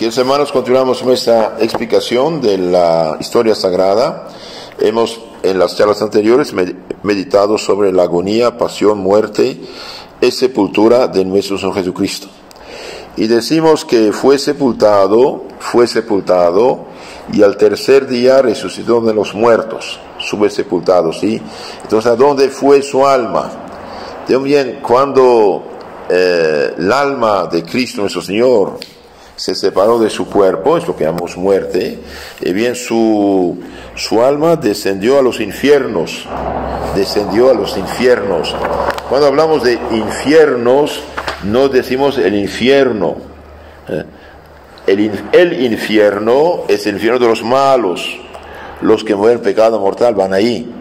Queridos hermanos, continuamos nuestra explicación de la historia sagrada. Hemos en las charlas anteriores meditado sobre la agonía, pasión, muerte y sepultura de nuestro Señor Jesucristo. Y decimos que fue sepultado y al tercer día resucitó de los muertos. Sube sepultado, ¿sí? Entonces, ¿a dónde fue su alma? También cuando el alma de Cristo nuestro Señor se separó de su cuerpo, es lo que llamamos muerte, y bien su alma descendió a los infiernos, Cuando hablamos de infiernos, no decimos el infierno. El infierno es el infierno de los malos, los que mueren pecado mortal van ahí.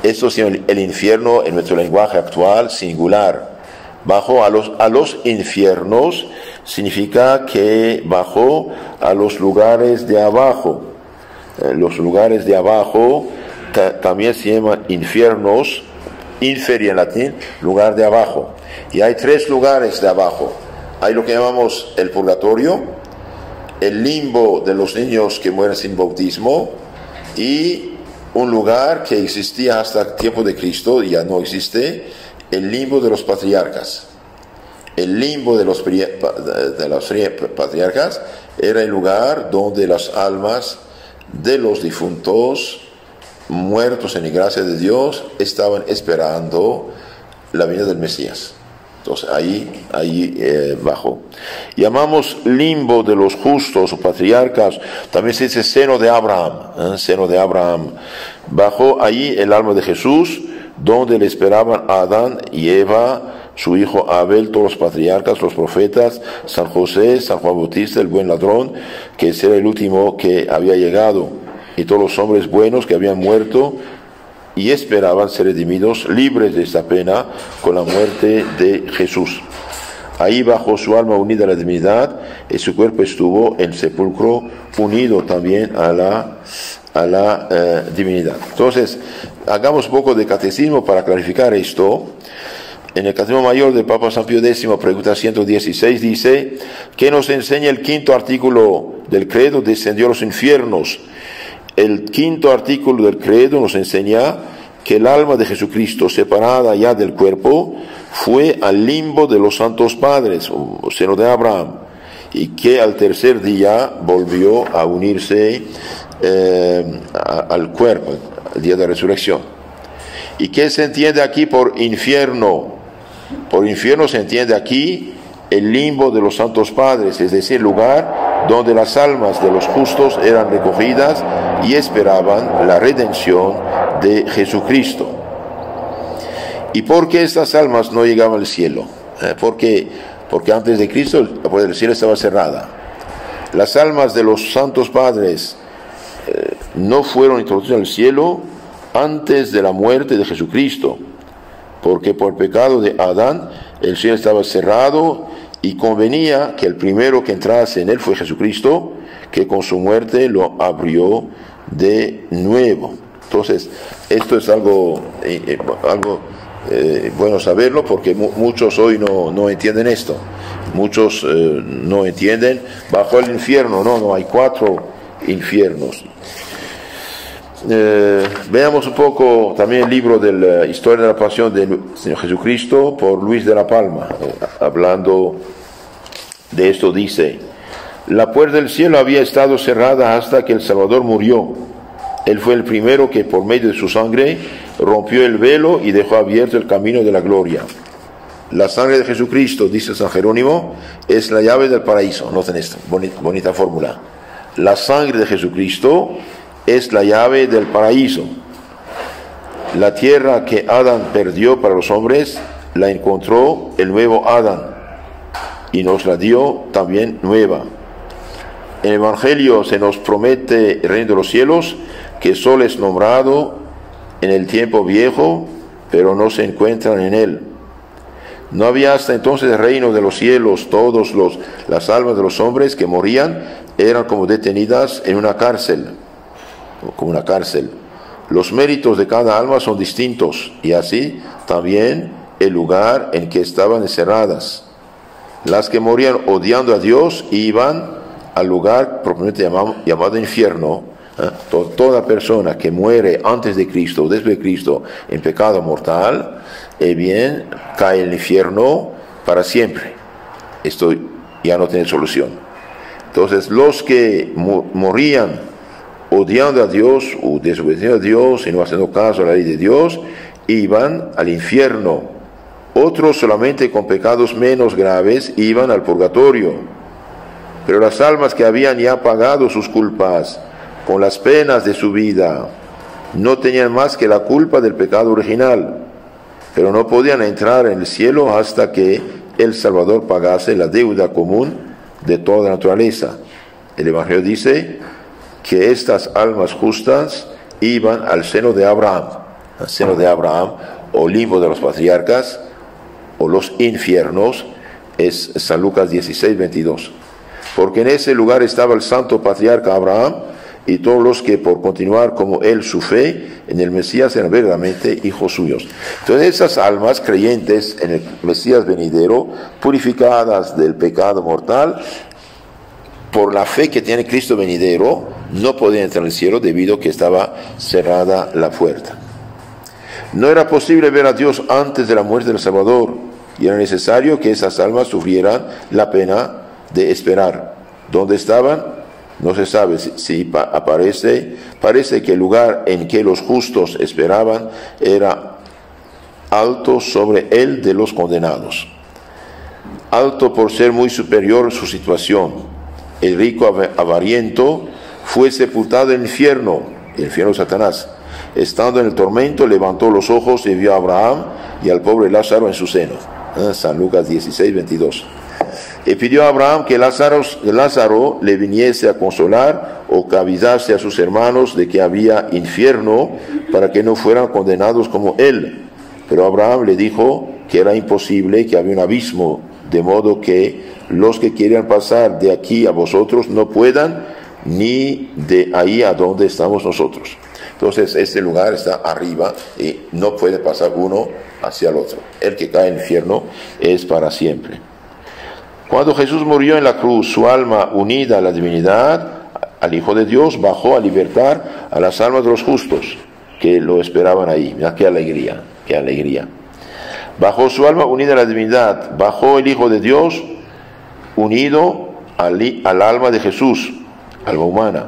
Esto es el infierno en nuestro lenguaje actual, singular. Bajó a los infiernos significa que bajó a los lugares de abajo. Los lugares de abajo también se llaman infiernos, inferi en latín, lugar de abajo. Y hay tres lugares de abajo. Hay lo que llamamos el purgatorio, el limbo de los niños que mueren sin bautismo y un lugar que existía hasta el tiempo de Cristo y ya no existe, el limbo de los patriarcas. El limbo de los patriarcas era el lugar donde las almas de los difuntos muertos en la gracia de Dios estaban esperando la venida del Mesías. Entonces ahí bajó. Llamamos limbo de los justos o patriarcas, también se dice seno de Abraham. Bajó ahí el alma de Jesús, donde le esperaban a Adán y Eva, su hijo Abel, todos los patriarcas, los profetas, San José, San Juan Bautista, el buen ladrón, que ese era el último que había llegado, y todos los hombres buenos que habían muerto y esperaban ser redimidos, libres de esta pena, con la muerte de Jesús. Ahí bajó su alma unida a la divinidad, y su cuerpo estuvo en sepulcro unido también a la divinidad. Entonces, hagamos un poco de catecismo para clarificar esto. En el Catecismo Mayor del Papa San Pío X, pregunta 116, dice: ¿qué nos enseña el quinto artículo del credo? Descendió a los infiernos. El quinto artículo del credo nos enseña que el alma de Jesucristo, separada ya del cuerpo, fue al limbo de los santos padres, o seno de Abraham, y que al tercer día volvió a unirse al cuerpo, el día de la resurrección. ¿Y qué se entiende aquí por infierno? Por infierno se entiende aquí el limbo de los santos padres, es decir, el lugar donde las almas de los justos eran recogidas y esperaban la redención de Jesucristo. ¿Y por qué estas almas no llegaban al cielo? Porque antes de Cristo la puerta del cielo estaba cerrada. Las almas de los santos padres no fueron introducidas al cielo antes de la muerte de Jesucristo, porque por pecado de Adán el cielo estaba cerrado y convenía que el primero que entrase en él fue Jesucristo, que con su muerte lo abrió de nuevo. Entonces, esto es algo bueno saberlo, porque muchos hoy no entienden esto. Muchos no entienden, bajo el infierno, no hay 4 infiernos. Veamos un poco también el libro de la Historia de la Pasión del Señor Jesucristo por Luis de la Palma. Hablando de esto dice: la puerta del cielo había estado cerrada hasta que el Salvador murió. Él fue el primero que por medio de su sangre rompió el velo y dejó abierto el camino de la gloria. La sangre de Jesucristo, dice San Jerónimo, es la llave del paraíso. Noten esto, bonita fórmula. La sangre de Jesucristo es la llave del paraíso. La tierra que Adán perdió para los hombres, la encontró el nuevo Adán y nos la dio también nueva. En el Evangelio se nos promete el reino de los cielos, que solo es nombrado en el tiempo viejo, pero no se encuentran en él. No había hasta entonces el reino de los cielos. Las almas de los hombres que morían eran como detenidas en una cárcel, como una cárcel. Los méritos de cada alma son distintos, y así también el lugar en que estaban encerradas. Las que morían odiando a Dios iban al lugar propiamente llamado infierno. Toda persona que muere antes de Cristo o después de Cristo en pecado mortal, bien, cae en el infierno para siempre. Esto ya no tiene solución. Entonces, los que morían odiando a Dios o desobedeciendo a Dios y no haciendo caso a la ley de Dios, iban al infierno. Otros, solamente con pecados menos graves, iban al purgatorio. Pero las almas que habían ya pagado sus culpas con las penas de su vida, no tenían más que la culpa del pecado original, pero no podían entrar en el cielo hasta que el Salvador pagase la deuda común de toda naturaleza. El Evangelio dice que estas almas justas iban al seno de Abraham, o limbo de los patriarcas, o los infiernos, es San Lucas 16:22. Porque en ese lugar estaba el santo patriarca Abraham, y todos los que por continuar como él su fe en el Mesías eran verdaderamente hijos suyos. Entonces esas almas creyentes en el Mesías venidero, purificadas del pecado mortal, por la fe que tiene Cristo venidero, no podían entrar en el cielo debido a que estaba cerrada la puerta. No era posible ver a Dios antes de la muerte del Salvador, y era necesario que esas almas sufrieran la pena de esperar. ¿Dónde estaban? No se sabe si parece que el lugar en que los justos esperaban era alto sobre el de los condenados. Alto por ser muy superior a su situación. El rico avariento fue sepultado en el infierno de Satanás. Estando en el tormento, levantó los ojos y vio a Abraham y al pobre Lázaro en su seno. San Lucas 16:22. Y pidió a Abraham que Lázaro le viniese a consolar o que avisase a sus hermanos de que había infierno para que no fueran condenados como él. Pero Abraham le dijo que era imposible, que había un abismo, de modo que los que quieran pasar de aquí a vosotros no puedan, ni de ahí a donde estamos nosotros. Entonces este lugar está arriba y no puede pasar uno hacia el otro. El que cae en el infierno es para siempre. Cuando Jesús murió en la cruz, su alma unida a la divinidad, al Hijo de Dios, bajó a libertar a las almas de los justos que lo esperaban ahí. Mira qué alegría, qué alegría. Bajó su alma unida a la divinidad, bajó el Hijo de Dios unido al alma de Jesús, alma humana.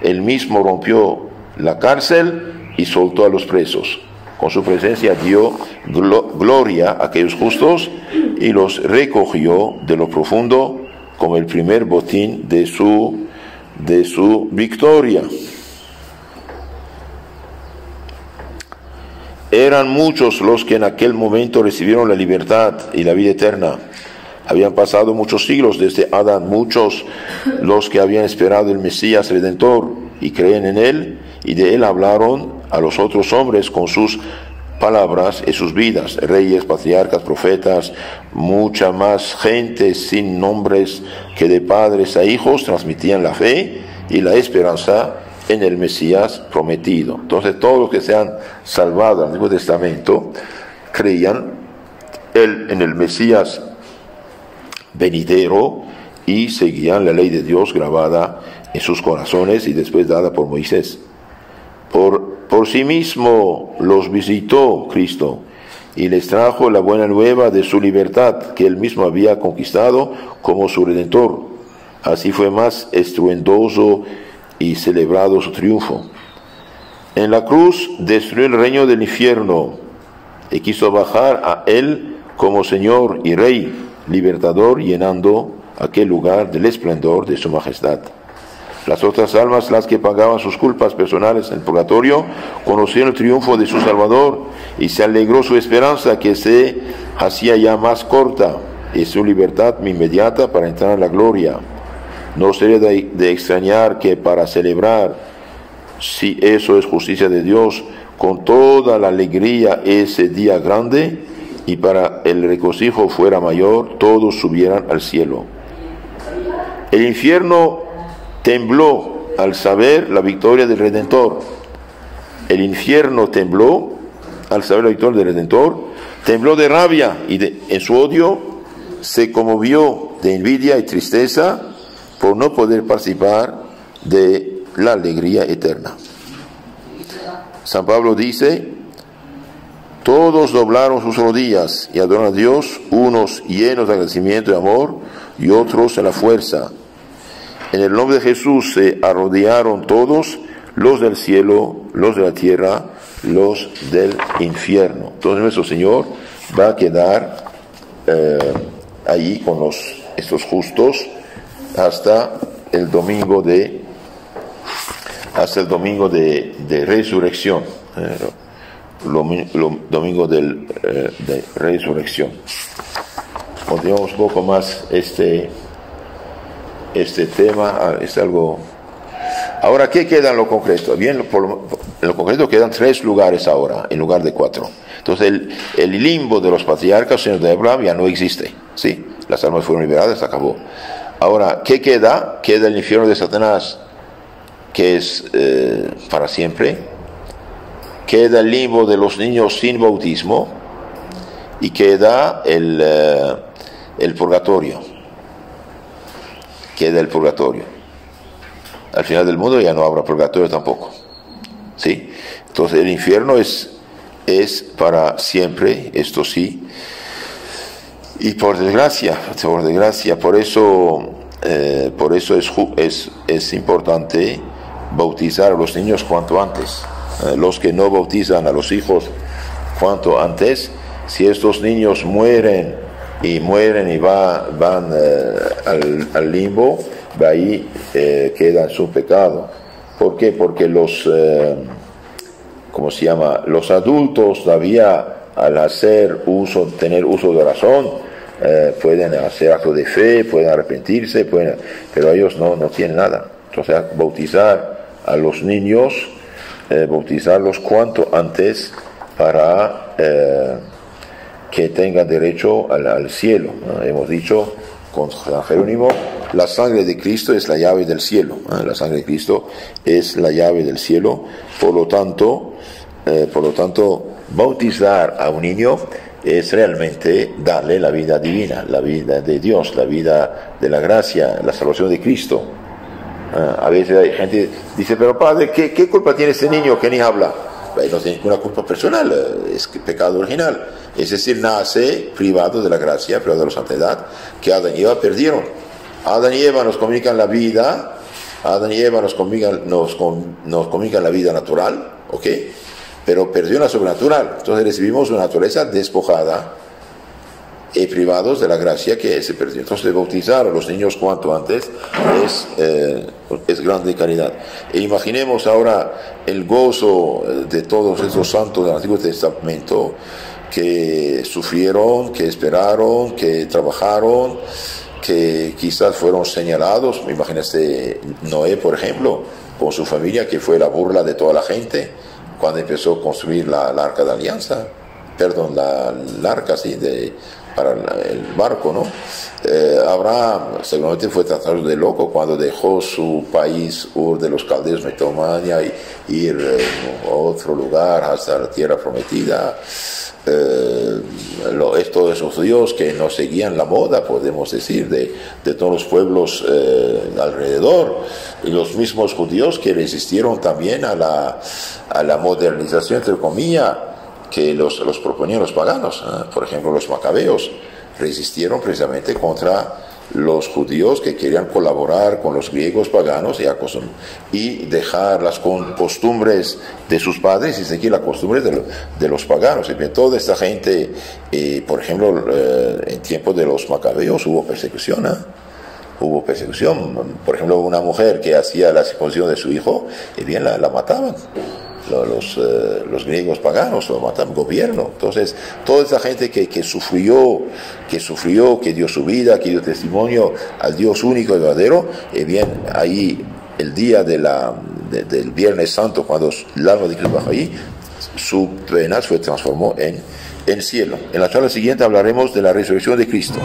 Él mismo rompió la cárcel y soltó a los presos. Con su presencia dio gloria a aquellos justos y los recogió de lo profundo como el primer botín de su victoria. Eran muchos los que en aquel momento recibieron la libertad y la vida eterna. Habían pasado muchos siglos desde Adán, muchos los que habían esperado el Mesías Redentor y creen en él, y de él hablaron a los otros hombres con sus palabras y sus vidas, reyes, patriarcas, profetas, mucha más gente sin nombres que de padres a hijos transmitían la fe y la esperanza en el Mesías prometido. Entonces todos los que se han salvado al Antiguo Testamento creían en el Mesías venidero y seguían la ley de Dios grabada en sus corazones y después dada por Moisés. Por sí mismo los visitó Cristo y les trajo la buena nueva de su libertad que él mismo había conquistado como su Redentor. Así fue más estruendoso y celebrado su triunfo. En la cruz destruyó el reino del infierno y quiso bajar a él como Señor y Rey, libertador, llenando aquel lugar del esplendor de su majestad. Las otras almas, las que pagaban sus culpas personales en el purgatorio, conocieron el triunfo de su Salvador y se alegró su esperanza que se hacía ya más corta y su libertad inmediata para entrar en la gloria. No sería de extrañar que para celebrar, si eso es justicia de Dios, con toda la alegría ese día grande y para el regocijo fuera mayor, todos subieran al cielo. El infierno tembló al saber la victoria del Redentor. El infierno tembló al saber la victoria del Redentor, tembló de rabia y en su odio se conmovió de envidia y tristeza por no poder participar de la alegría eterna. San Pablo dice: todos doblaron sus rodillas y adoraron a Dios, unos llenos de agradecimiento y amor y otros en la fuerza. En el nombre de Jesús se arrodillaron todos, los del cielo, los de la tierra, los del infierno. Entonces nuestro Señor va a quedar allí con estos justos hasta el domingo de resurrección, domingo de resurrección. Continuamos un poco más este tema. Es algo. Ahora, ¿qué queda en lo concreto? Bien, en lo concreto quedan 3 lugares ahora, en lugar de 4. Entonces, el limbo de los patriarcas, señores de Abraham, ya no existe. ¿Sí? Las almas fueron liberadas, se acabó. Ahora, ¿qué queda? Queda el infierno de Satanás, que es para siempre. Queda el limbo de los niños sin bautismo. Y queda el purgatorio. Queda el purgatorio. Al final del mundo ya no habrá purgatorio tampoco. ¿Sí? Entonces el infierno es para siempre, esto sí. Y por desgracia, por eso es importante bautizar a los niños cuanto antes. Los que no bautizan a los hijos cuanto antes, si estos niños mueren y van al limbo, de ahí queda su pecado. ¿Por qué? Porque los adultos todavía, al tener uso de razón, pueden hacer actos de fe, pueden arrepentirse, pero ellos no tienen nada. Entonces, bautizar a los niños, bautizarlos cuanto antes para que tengan derecho al cielo. Hemos dicho con San Jerónimo, la sangre de Cristo es la llave del cielo. La sangre de Cristo es la llave del cielo. Por lo tanto, bautizar a un niño es realmente darle la vida divina, la vida de Dios, la vida de la gracia, la salvación de Cristo. A veces hay gente que dice: pero padre, ¿qué culpa tiene este niño que ni habla? No tiene ninguna culpa personal, es pecado original. Es decir, nace privado de la gracia, privado de la santidad, que Adán y Eva perdieron. Adán y Eva nos comunican la vida, nos comunican la vida natural, ¿ok? Pero perdió la sobrenatural. Entonces recibimos una naturaleza despojada y privados de la gracia que se perdió. Entonces, bautizar a los niños cuanto antes es grande caridad. E imaginemos ahora el gozo de todos esos santos del Antiguo Testamento que sufrieron, que esperaron, que trabajaron, que quizás fueron señalados. Imagínate Noé, por ejemplo, con su familia, que fue la burla de toda la gente cuando empezó a construir la arca de alianza. Perdón, la arca, sí, para el barco, ¿no? Abraham seguramente fue tratado de loco cuando dejó su país, Ur de los Caldeos, Mesopotamia, y ir a otro lugar hasta la tierra prometida. Todos esos judíos que no seguían la moda, podemos decir, de todos los pueblos alrededor, y los mismos judíos que resistieron también a la modernización, entre comillas, que los proponían los paganos. Por ejemplo, los macabeos resistieron precisamente contra los judíos que querían colaborar con los griegos paganos y dejar las costumbres de sus padres y seguir las costumbres de los paganos. Y bien, toda esta gente, por ejemplo, en tiempos de los macabeos hubo persecución. Hubo persecución. Por ejemplo, una mujer que hacía la circuncisión de su hijo, bien la mataban. Los griegos paganos lo mataban, gobierno. Entonces, toda esa gente que sufrió, que dio su vida, que dio testimonio al Dios único y verdadero, bien, ahí el día del Viernes Santo, cuando el alma de Cristo bajó ahí, su pena se transformó en cielo. En la charla siguiente hablaremos de la resurrección de Cristo.